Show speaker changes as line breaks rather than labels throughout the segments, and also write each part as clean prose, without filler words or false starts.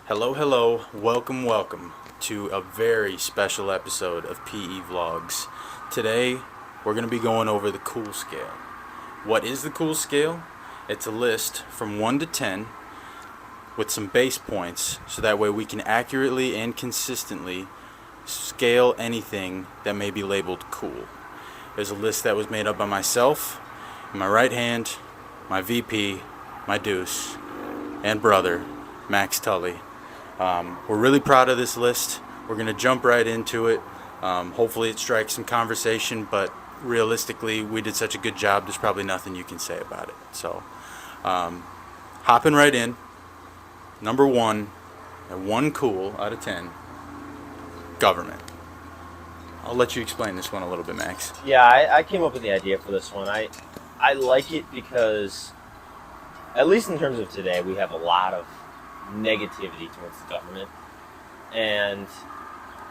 Hello, hello, welcome, welcome to a very special episode of PE Vlogs. Today, we're going to be going over the cool scale. What is the cool scale? It's a list from 1 to 10 with some base points so that way we can accurately and consistently scale anything that may be labeled cool. There's a list that was made up by myself, in my right hand, my VP, my deuce, and brother, Max Tully. We're really proud of this list. We're going to jump right into it. Hopefully it strikes some conversation, but realistically, we did such a good job, there's probably nothing you can say about it. So, hopping right in, number 1, at 1 cool out of 10, government. I'll let you explain this one a little bit, Max.
Yeah, I came up with the idea for this one. I like it because, at least in terms of today, we have a lot of negativity towards the government. And,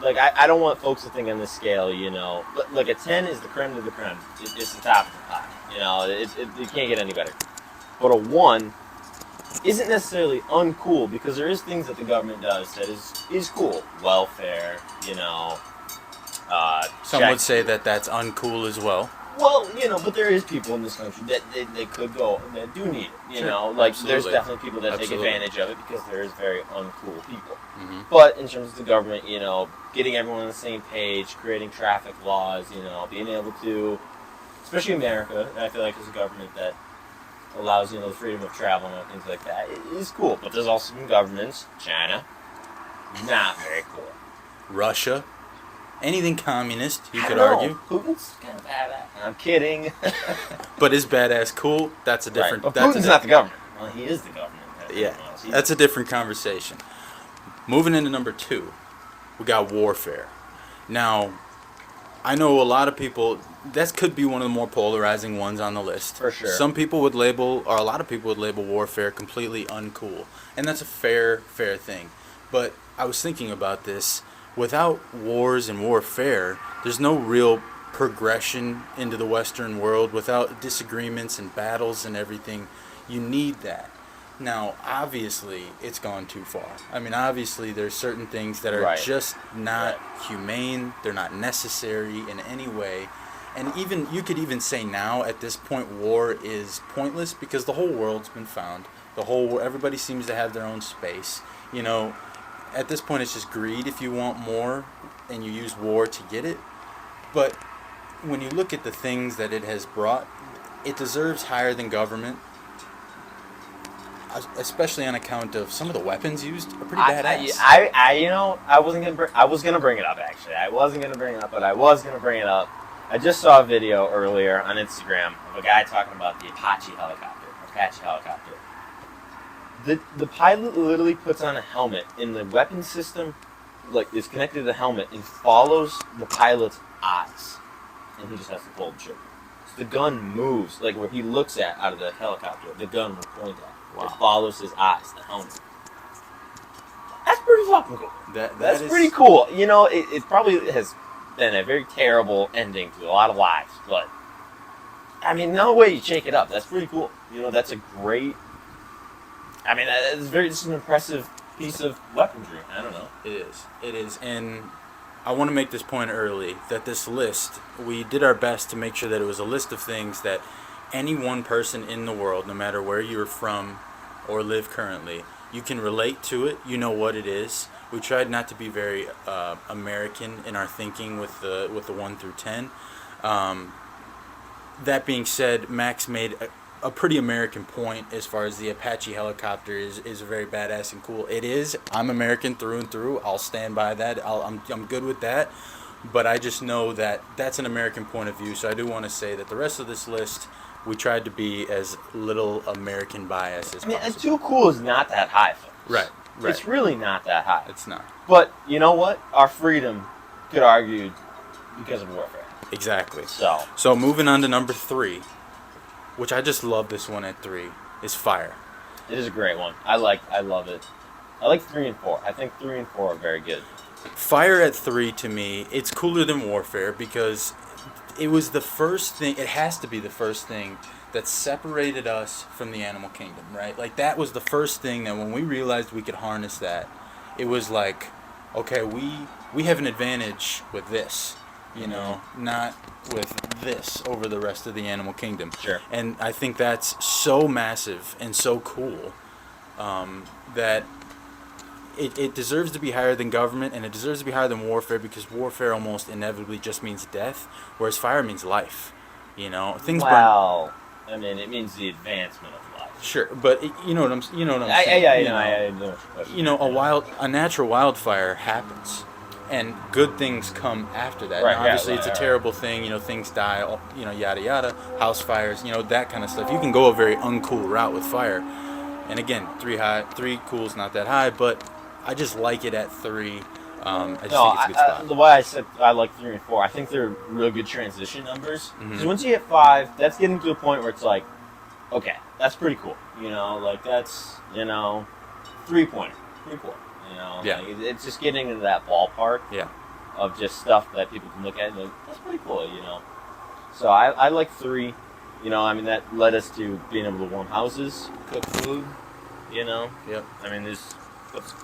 I don't want folks to think on this scale, a 10 is the creme de la creme. It's the top of the pot. It can't get any better. But a 1 isn't necessarily uncool because there is things that the government does that is cool. Welfare,
Some would say that that's uncool as well.
Well, but there is people in this country that they could go that do need it.
Sure,
There's definitely people that
Absolutely.
take advantage of it because there is very uncool people.
Mm-hmm.
But in terms of the government, getting everyone on the same page, creating traffic laws, being able to, especially America, I feel like is a government that allows the freedom of travel and things like that. It is cool. But there's also some governments, China, not very cool.
Russia, anything communist, you
I
could
don't
argue.
know. Putin's kind of badass. I'm kidding.
But is badass cool? That's a different.
Right. But
That's
Putin's not the government. Well, he is the government.
Yeah, that's a different conversation. Moving into number 2, we got warfare. Now, I know a lot of people. That could be one of the more polarizing ones on the list.
For sure.
Some people would label, or a lot of people would label warfare completely uncool, and that's a fair thing. But I was thinking about this. Without wars and warfare, there's no real progression into the Western world. Without disagreements and battles and everything, you need that. Now, obviously, it's gone too far. I mean, obviously, there's certain things that are
Right.
just not humane. They're not necessary in any way. And even you could even say now, at this point, war is pointless because the whole world's been found. Everybody seems to have their own space. At this point, it's just greed if you want more and you use war to get it. But when you look at the things that it has brought, it deserves higher than government, especially on account of some of the weapons used are pretty badass.
I was gonna bring it up actually. I wasn't gonna bring it up, but I was gonna bring it up. I just saw a video earlier on Instagram of a guy talking about the Apache helicopter. The pilot literally puts on a helmet, and the weapon system, is connected to the helmet and follows the pilot's eyes, and he just has to pull the trigger. So the gun moves, where he looks out of the helicopter, the gun will point at.
Wow.
It follows his eyes, the helmet. That's pretty fucking cool. That's pretty cool. It probably has been a very terrible ending to a lot of lives, but I mean, no way you shake it up. That's pretty cool. That's a great. I mean, it's an impressive piece of weaponry. I don't know.
It is. And I want to make this point early, that this list, we did our best to make sure that it was a list of things that any one person in the world, no matter where you're from or live currently, you can relate to it, you know what it is. We tried not to be very American in our thinking with the 1 through 10. That being said, Max made a pretty American point as far as the Apache helicopter is very badass and cool. It is. I'm American through and through. I'll stand by that. I'm good with that. But I just know that that's an American point of view. So I do want to say that the rest of this list, we tried to be as little American bias as possible.
And too cool is not that high, folks.
Right.
It's really not that high.
It's not.
But you know what? Our freedom could argue because of warfare.
Exactly.
So
moving on to number 3, which I just love this one at 3, is fire.
it is a great one. I love it. I like 3 and 4. I think 3 and 4 are very good.
Fire at 3, to me, it's cooler than warfare because it was the first thing, it has to be the first thing that separated us from the animal kingdom, right? Like, that was the first thing that when we realized we could harness that, it was like, okay, we have an advantage with this, you know, not with this over the rest of the animal kingdom.
Sure.
And I think that's so massive and so cool that it deserves to be higher than government, and it deserves to be higher than warfare, because warfare almost inevitably just means death, whereas fire means life. You know, things burn.
Well, I mean, it means the advancement of life.
Sure, but you know what I'm saying.
I
You
know.
know,
I know what your question
you know,
is.
a natural wildfire happens, and good things come after that.
Right,
Now,
yeah,
obviously,
right,
it's a
right.
terrible thing. You know, things die. You know, yada yada. House fires. You know, that kind of stuff. You can go a very uncool route with fire. And again, 3 cool's not that high, but I just like it at 3. I just think it's a good spot.
The way I said I like 3 and 4, I think they're real good transition numbers. Because
Mhm.
once you hit 5, that's getting to a point where it's like, okay, that's pretty cool. You know, like that's, 3-pointer. Pretty cool. You know,
Yeah.
like, it's just getting into that ballpark
Yeah.
of just stuff that people can look at and go, that's pretty cool, you know. So I like 3. You know, I mean, that led us to being able to warm houses, cook food, you know.
Yep.
I mean, it's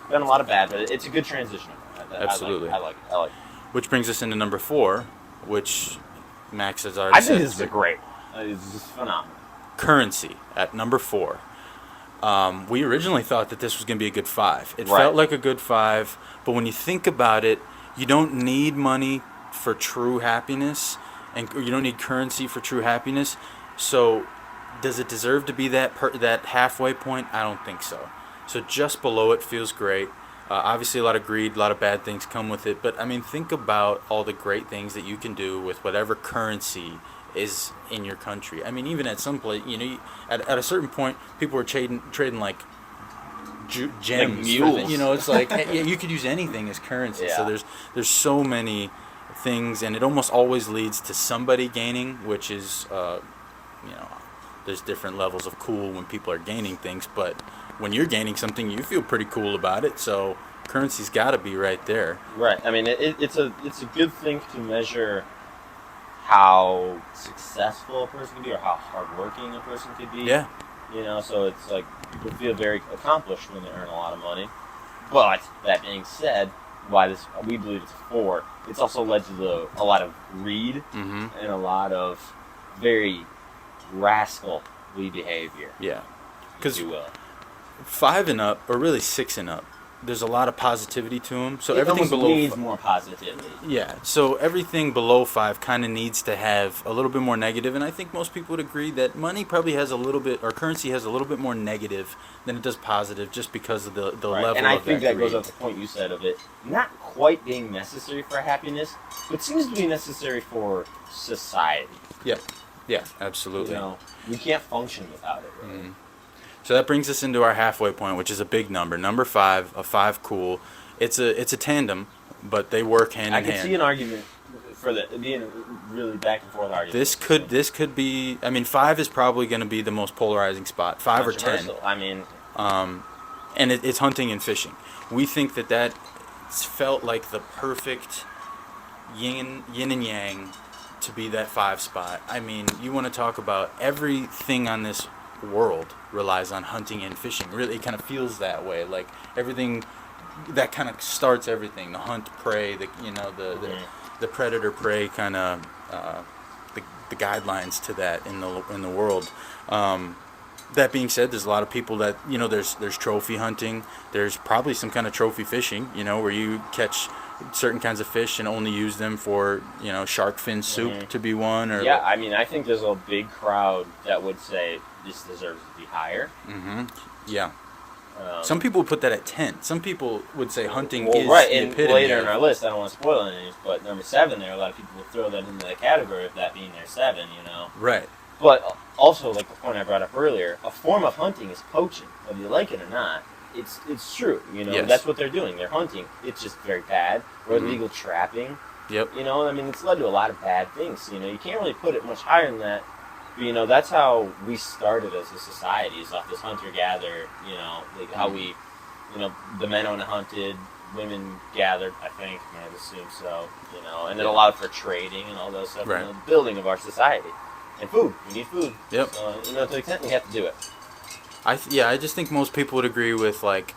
been a lot of bad, but it's a good transition.
Absolutely.
I like it.
Which brings us into number 4, which Max has already
I
said.
think this is great. This is phenomenal.
Currency at number 4. We originally thought that this was going to be a good 5. It
Right.
felt like a good 5, but when you think about it, you don't need money for true happiness, and you don't need currency for true happiness. So, does it deserve to be that halfway point? I don't think so. So just below it feels great. Obviously, a lot of greed, a lot of bad things come with it. But I mean, think about all the great things that you can do with whatever currency is in your country. I mean, even at some place, you know, at a certain point, people were trading like gems.
mules.
You know, it's like you could use anything as currency.
Yeah.
So there's so many things, and it almost always leads to somebody gaining, which is, you know, there's different levels of cool when people are gaining things, but when you're gaining something, you feel pretty cool about it. So currency's got to be right there.
Right. I mean, it's a good thing to measure how successful a person can be or how hardworking a person could be.
Yeah.
You know, so it's like people feel very accomplished when they earn a lot of money. But that being said, we believe it's 4. It's also led to a lot of greed
Mm-hmm.
and a lot of very rascally behavior,
Yeah.
if
Because
you will.
5 and up, or really 6 and up, there's a lot of positivity to them. So
It
everything
almost
below
needs more positivity.
Yeah, so everything below 5 kind of needs to have a little bit more negative, and I think most people would agree that money probably has a little bit, or currency has a little bit more negative than it does positive, just because of the
Right.
level
And I
of
think
that
that goes
greed.
up to the point you said of it not quite being necessary for happiness, but seems to be necessary for society.
Yeah, absolutely.
You know, we can't function without it. Really.
Mhm. So that brings us into our halfway point, which is a big number. Number 5, a 5 cool. It's a tandem, but they work hand
I
in
could
hand.
see an argument for that being a really back and forth argument.
This could be. I mean, 5 is probably going to be the most polarizing spot. 5 or 10.
Controversial. I mean,
And it's hunting and fishing. We think that felt like the perfect yin and yang to be that 5 spot. I mean, you want to talk about everything on this world relies on hunting and fishing. Really, it kind of feels that way. Like everything that kind of starts everything. The hunt, prey, the predator prey kind of the guidelines to that in the world. That being said, there's a lot of people that, you know, there's trophy hunting. There's probably some kind of trophy fishing, you know, where you catch certain kinds of fish and only use them for, you know, shark fin soup to be one. Or
yeah, I mean, I think there's a big crowd that would say this deserves to be higher.
Yeah. Some people would put that at 10. Some people would say hunting is
right,
the
and
epitome
later
of-
in our list, I don't want to spoil any, but number 7 there, a lot of people will throw that into the category of that being their 7, you know.
Right.
But also, like the point I brought up earlier, a form of hunting is poaching, whether you like it or not. It's true, you know.
Yes.
That's what they're doing. They're hunting. It's just very bad. Or
Mhm.
illegal trapping.
Yep.
You know, I mean, it's led to a lot of bad things. You know, you can't really put it much higher than that. But, you know, that's how we started as a society, is off this hunter-gatherer, you know, like how we, you know, the men only hunted, women gathered, I think, I would assume so, you know, and then allowed for trading and all those stuff,
Right.
you know, the building of our society. And food. We need food.
Yep.
You know, to the extent we have to do it.
I just think most people would agree with, like,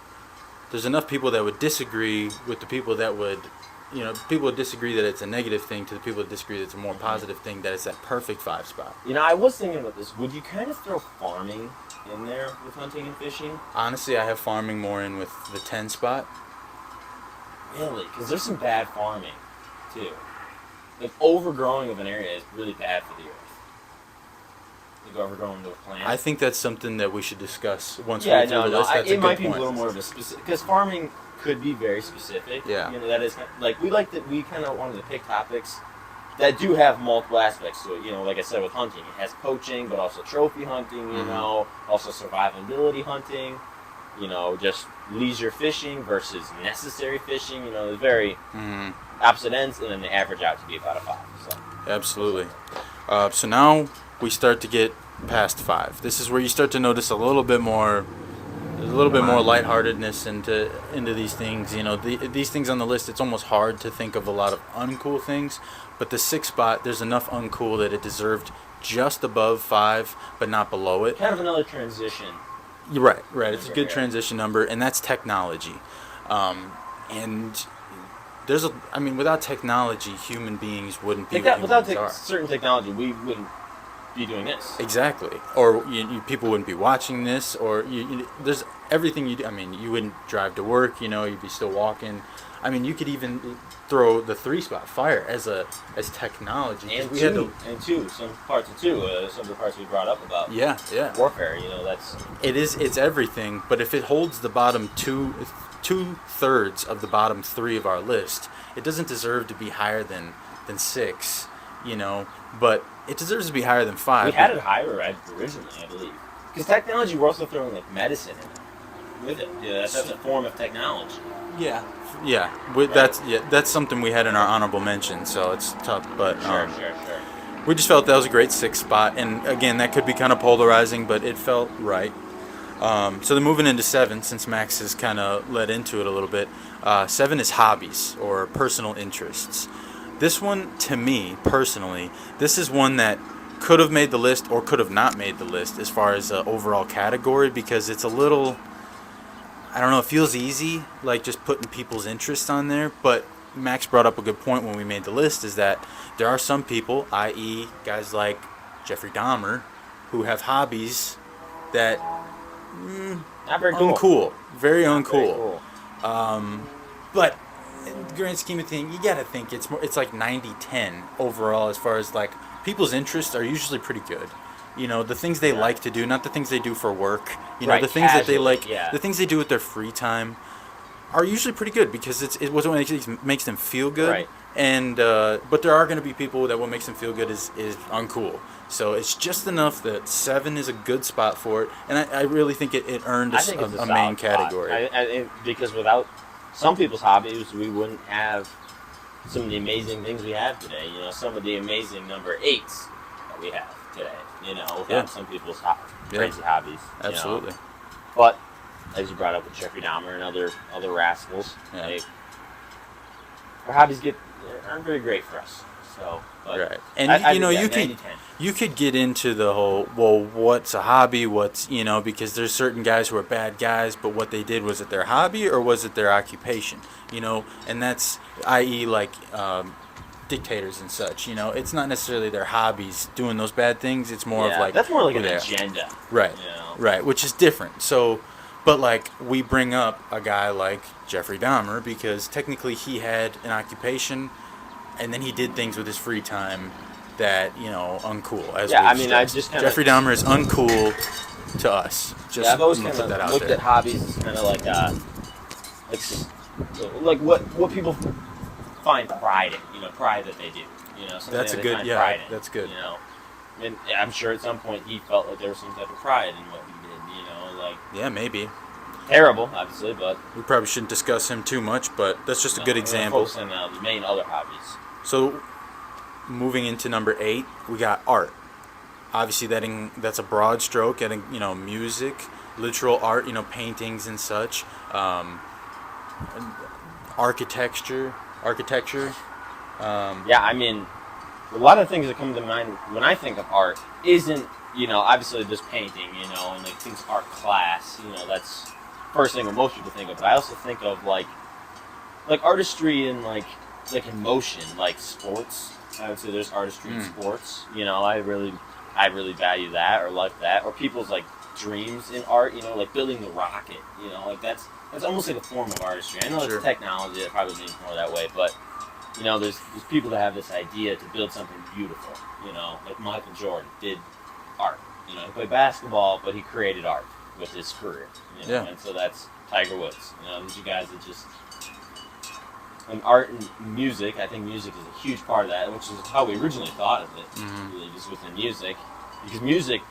there's enough people that would disagree with the people that would, people would disagree that it's a negative thing to the people that disagree that it's a more positive thing, that it's that perfect 5 spot.
I was thinking about this. Would you kind of throw farming in there with hunting and fishing?
Honestly, I have farming more in with the 10 spot.
Really? Because there's some bad farming, too. Like, overgrowing of an area is really bad for the earth. Like, overgrowing with plants.
I think that's something that we should discuss once we get through the list. That's
it might be
point.
a little more of a specific... Because farming could be very specific.
Yeah.
That is... Like, we kind of wanted to pick topics that do have multiple aspects to it. Like I said, with hunting, it has poaching, but also trophy hunting, also survivability hunting, just leisure fishing versus necessary fishing, there's very opposite ends, and then they average out to be about a 5. So.
Absolutely. So now we start to get past 5. This is where you start to notice a little bit more lightheartedness into these things. These things on the list, it's almost hard to think of a lot of uncool things, but the 6 spot, there's enough uncool that it deserved just above 5, but not below it.
Kind of another transition.
You're right. It's a good transition number, and that's technology. And without technology, human beings wouldn't be what humans are.
Certain technology, we wouldn't be doing this.
Exactly. Or people wouldn't be watching this, or there's everything you do. You wouldn't drive to work, you'd be still walking. You could even throw the 3 spot fire as technology.
And some parts of 2, some of the parts we brought up about warfare,
it's everything, but if it holds the bottom 2/3 of the bottom 3 of our list, it doesn't deserve to be higher than 6, but it deserves to be higher than 5.
We had it higher originally, I believe. Because technology, we're also throwing like medicine in it with it. Yeah, that's a form of technology.
Yeah. That's something we had in our honorable mention, so it's tough. But
Sure.
we just felt that was a great 6 spot, and again, that could be kind of polarizing, but it felt right. So then moving into 7, since Max has kind of led into it a little bit, 7 is hobbies or personal interests. This one, to me personally, this is one that could have made the list or could have not made the list as far as overall category, because it's a little, I don't know, it feels easy, like just putting people's interests on there. But Max brought up a good point when we made the list, is that there are some people, i.e. guys like Jeffrey Dahmer, who have hobbies that
not very
uncool, very
uncool.
But in the grand scheme of things, you gotta think it's like 90-10 overall, as far as like people's interests are usually pretty good. The things they like to do, not the things they do for work. The things that they like, the things they do with their free time, are usually pretty good, because it what makes them feel good.
Right.
And but there are going to be people that what makes them feel good is uncool. So it's just enough that 7 is a good spot for it, and I really think it earned a main category.
Because without some people's hobbies, we wouldn't have some of the amazing things we have today. Some of the amazing number 8s that we have today. Without some people's crazy hobbies.
Absolutely.
But as you brought up with Jeffrey Dahmer and other rascals, our hobbies aren't very great for us. So,
right, and you could get into the whole, what's a hobby? What's because there's certain guys who are bad guys, but what they did, was it their hobby or was it their occupation? And that's i.e. like dictators and such. It's not necessarily their hobbies doing those bad things. It's more of like,
that's more like an agenda,
right? Right, which is different. So, but like we bring up a guy like Jeffrey Dahmer because technically he had an occupation, and then he did things with his free time that uncool. Jeffrey Dahmer is uncool to us.
I've always kind of looked at hobbies as kind of like what people find pride in, pride that they do.
That's a good, that's good.
And I'm sure at some point he felt like there was some type of pride in what he did.
Yeah, maybe.
Terrible, obviously, but
we probably shouldn't discuss him too much. But that's just a good example.
Focus on the main other hobbies.
So, moving into number 8, we got art. Obviously, that's a broad stroke. Getting music, literal art, paintings and such. Architecture.
A lot of things that come to mind when I think of art isn't, obviously just painting, and like things art class, first thing what most people think of, but I also think of like artistry and like in motion, like sports. I would say there's artistry in sports. You know, I really value that or like that, or people's like dreams in art. You know, like building the rocket. You know, like that's almost like a form of artistry. I know it's technology that probably means more that way, but you know, there's people that have this idea to build something beautiful. You know, like Michael Jordan did art. You know, he played basketball, but he created art with his career. You know? And so that's Tiger Woods. You know, these are guys that just. And art and music, I think music is a huge part of that, which is how we originally thought of it, really, just within music. Because music,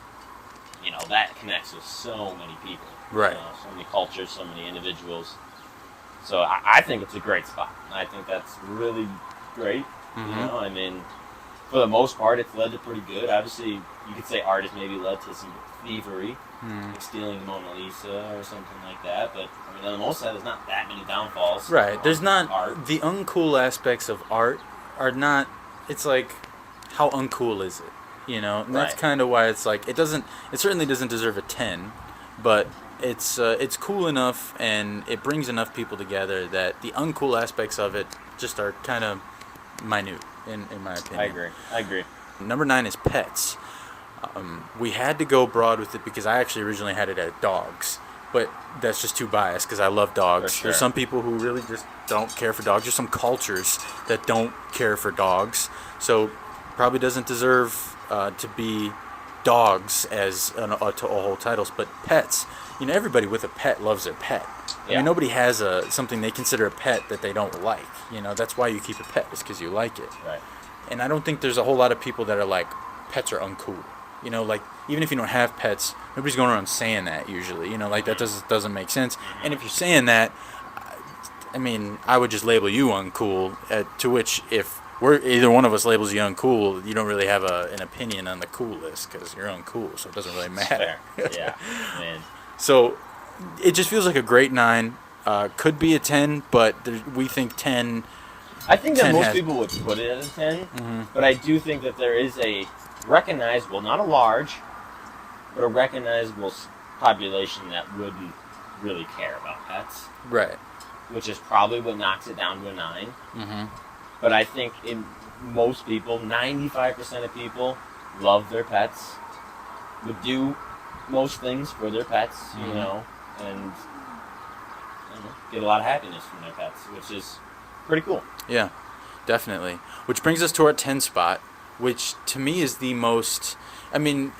you know, that connects with so many people.
Right.
You know, so many cultures, so many individuals. So I think it's a great spot. I think that's really great. You know, I mean, for the most part, it's led to pretty good. Obviously, you could say art has maybe led to some thievery, like stealing the Mona Lisa or something like that. But I mean, on the most side, there's not that many downfalls.
Right. There's not
art.
The uncool aspects of art are not. It's like, how uncool is it? You know, and that's kind of why it's like it certainly doesn't deserve a 10, but it's cool enough and it brings enough people together that the uncool aspects of it just are kind of minute in my opinion.
I agree.
Number 9 is pets. We had to go broad with it because I actually originally had it at dogs, but that's just too biased because I love dogs.
For sure.
There's some people who really just don't care for dogs. There's some cultures that don't care for dogs, so probably doesn't deserve to be dogs as to whole titles. But pets, you know, everybody with a pet loves their pet. I mean, nobody has something they consider a pet that they don't like. You know, that's why you keep a pet, is because you like it.
Right.
And I don't think there's a whole lot of people that are like, pets are uncool. You know, like, even if you don't have pets, nobody's going around saying that usually. You know, like, that doesn't make sense. And if you're saying that, I mean, I would just label you uncool, to which if either one of us labels you uncool, you don't really have an opinion on the cool list because you're uncool, so it doesn't really matter.
Yeah, man.
So it just feels like a great 9. Could be a 10, but we think 10.
I think that most people would put it at a 10, but I do think that there is a recognizable, not a large, but a recognizable population that wouldn't really care about pets.
Right.
Which is probably what knocks it down to a 9. But I think in most people, 95% of people love their pets, would do most things for their pets, you know, and get a lot of happiness from their pets, which is pretty cool.
Yeah, definitely. Which brings us to our 10 spot, which to me is the most, I mean,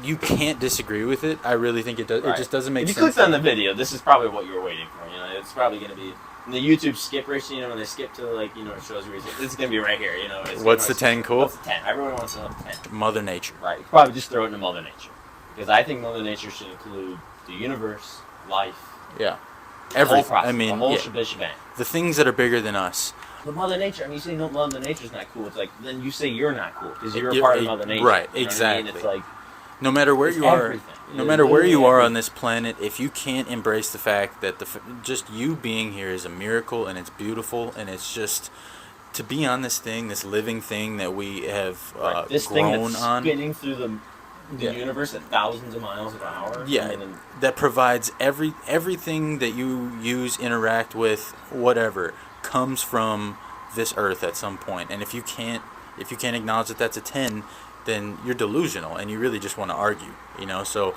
you can't disagree with it. I really think it does. It just doesn't make sense.
If you clicked on the video, this is probably what you were waiting for. You know, it's probably going to be in the YouTube skip ratio. You know, when they skip to, like, you know, it shows you. This is going to be right here. You know,
what's the 10 cool?
What's the 10? Everyone wants to know the 10.
Mother Nature.
Right. You could probably just throw it into Mother Nature, because I think Mother Nature should include the universe, life.
Yeah.
Everything.
I mean,
the whole shebang.
The things that are bigger than us.
But Mother Nature, I mean, you say no, Mother Nature's not cool. It's like, then you say you're not cool because you're a part of Mother Nature.
Right,
you know
exactly.
What I mean? It's like,
no matter where you are, no matter where you are on this planet, if you can't embrace the fact that just you being here is a miracle and it's beautiful and it's just to be on this thing, this living thing that we have
this
grown
thing that's
on,
spinning through the universe at thousands of miles an hour.
Yeah, that provides everything that you use, interact with, whatever, comes from this earth at some point. And if you can't acknowledge that that's a 10, then you're delusional and you really just want to argue, you know. So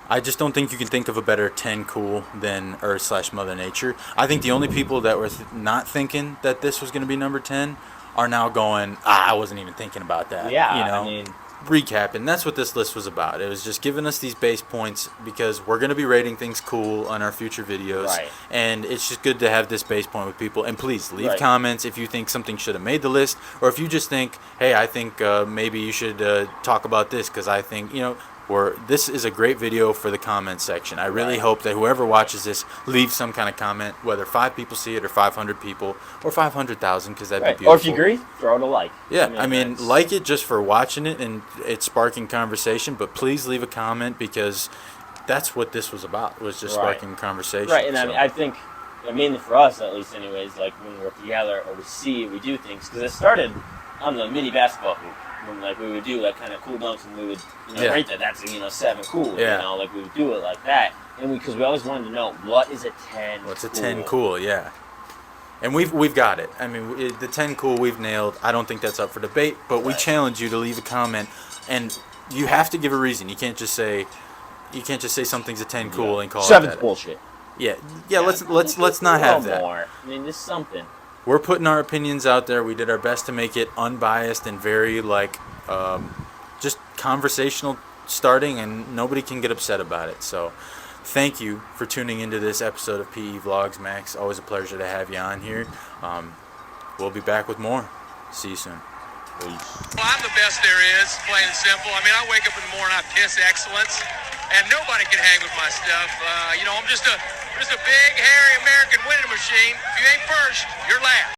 I just don't think you can think of a better 10 cool than Earth / Mother Nature. I think the only people that were not thinking that this was going to be number 10 are now going, I wasn't even thinking about that.
Yeah,
you know?
I mean,
recapping, that's what this list was about. It was just giving us these base points because we're going to be rating things cool on our future videos, and it's just good to have this base point with people. And please leave comments if you think something should have made the list, or if you just think, hey, I think maybe you should talk about this because I think, you know, this is a great video for the comment section. I really hope that whoever watches this leaves some kind of comment, whether 5 people see it or 500 people or 500,000, because that'd be beautiful.
Or if you agree, throw it a like.
Yeah, I mean, like it just for watching it and it's sparking conversation, but please leave a comment because that's what this was about, was just sparking conversation.
Right, and I mean, I think, mainly for us at least anyways, like when we're together or we do things, because it started on the mini basketball hoop. When, like, we would do like kind of cool dunks and we would rate that's 7 cool. You know, like we would do it like that, and because we always wanted to know what is a 10.
What's a 10 cool? Yeah. And we've got it. I mean, the 10 cool we've nailed. I don't think that's up for debate, but we challenge you to leave a comment, and you have to give a reason. You can't just say something's a 10 cool and call it
Seven's
that.
bullshit.
Yeah. Let's not have that.
More. I mean, just something.
We're putting our opinions out there. We did our best to make it unbiased and very just conversational starting, and nobody can get upset about it. So thank you for tuning into this episode of PE Vlogs, Max. Always a pleasure to have you on here. We'll be back with more. See you soon.
Well, I'm the best there is, plain and simple. I mean, I wake up in the morning, I piss excellence, and nobody can hang with my stuff. I'm just a big, hairy American winning machine. If you ain't first, you're last.